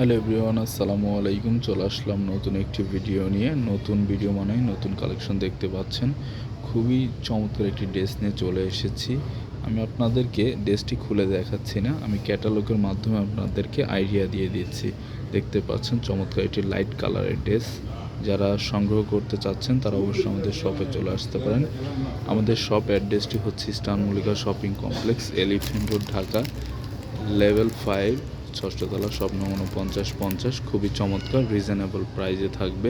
Hello everyone, আসসালামু আলাইকুম। চলে আসলাম নতুন একটি ভিডিও নিয়ে। নতুন ভিডিও মানে নতুন কালেকশন দেখতে পাচ্ছেন। খুবই চমৎকার একটি ড্রেস নিয়ে চলে এসেছি। আমি আপনাদেরকে ড্রেসটি খুলে দেখাচ্ছি না, আমি ক্যাটালগের মাধ্যমে আপনাদেরকে আইডিয়া দিয়ে দিচ্ছি। দেখতে পাচ্ছেন চমৎকার একটি লাইট কালারের ড্রেস। যারা সংগ্রহ করতে চাচ্ছেন তারা অবশ্যই আমাদের শপে চলে আসতে পারেন। আমাদের শপ অ্যাড্রেসটি হচ্ছে Eastern Mallika shopping complex, Elephant Road, Dhaka, level 5, ষষ্ঠতলা, শপ নং 4950। খুবই চমৎকার রিজনেবল প্রাইজে থাকবে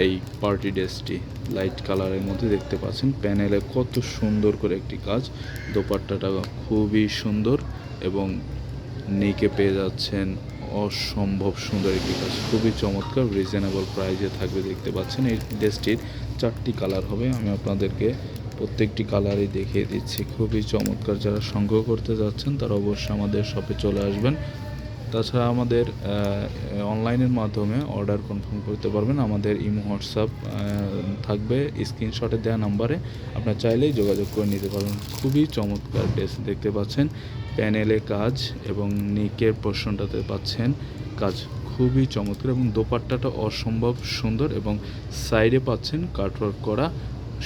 এই পার্টি ড্রেসটি। লাইট কালারের মধ্যে দেখতে পাচ্ছেন প্যানেলে কত সুন্দর করে একটি কাজ। দোপাট্টাটা খুবই সুন্দর এবং নেকে পেয়ে যাচ্ছেন অসম্ভব সুন্দর একটি কাজ। খুবই চমৎকার রিজনেবল প্রাইজে থাকবে। দেখতে পাচ্ছেন এই ড্রেসটির 4টি কালার হবে। আমি আপনাদেরকে প্রত্যেকটি কালারই দেখিয়ে দিচ্ছি। খুবই চমৎকার। যারা সংগ্রহ করতে যাচ্ছেন তারা অবশ্যই আমাদের শপে চলে আসবেন। তাছাড়া আমাদের অনলাইনের মাধ্যমে অর্ডার কনফার্ম করতে পারবেন। আমাদের ইমো, হোয়াটসঅ্যাপ থাকবে স্ক্রিনশটে দেওয়া নাম্বারে, আপনারা চাইলেই যোগাযোগ করে নিতে পারবেন। খুবই চমৎকার ড্রেস দেখতে পাচ্ছেন, প্যানেলে কাজ এবং নেকের পোর্শনটাতে পাচ্ছেন কাজ। খুবই চমৎকার এবং দোপাট্টাটা অসম্ভব সুন্দর এবং সাইডে পাচ্ছেন কাটওয়ার্ক করা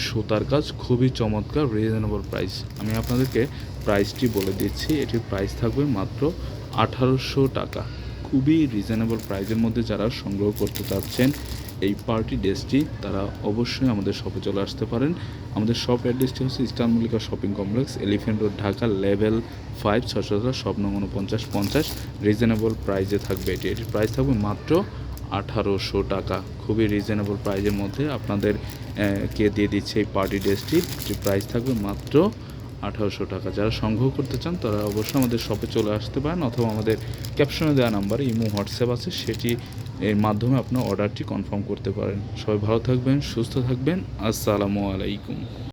সুতার কাজ। খুবই চমৎকার রিজনেবল প্রাইস। আমি আপনাদেরকে প্রাইসটি বলে দিচ্ছি। এটির প্রাইস থাকবে মাত্র 1800 টাকা। খুবই রিজনেবল প্রাইসের মধ্যে যারা সংগ্রহ করতে চাচ্ছেন এই পার্টি ড্রেসটি, তারা অবশ্যই আমাদের শপে চলে আসতে পারেন। আমাদের শপ অ্যাড্রেসটি হচ্ছে Eastern Mallika shopping complex, Elephant Road, Dhaka, level 5, ষষ্ঠতলা, শপ নং 4950। রিজনেবল প্রাইসে থাকবে এটির প্রাইস থাকবে মাত্র 1800 টাকা। খুবই রিজনেবল প্রাইজের মধ্যে আপনাদের কে দিয়ে দিচ্ছে এই পার্টি ড্রেসটি। এটির প্রাইস থাকবে মাত্র 1800 টাকা। যারা সংগ্রহ করতে চান তারা অবশ্যই আমাদের শপে চলে আসতে পারেন, অথবা আমাদের ক্যাপশনে দেওয়া নাম্বারে ইমো, হোয়াটসঅ্যাপ আছে, সেটি এর মাধ্যমে আপনার অর্ডারটি কনফার্ম করতে পারেন। সবাই ভালো থাকবেন, সুস্থ থাকবেন। আসসালামু আলাইকুম।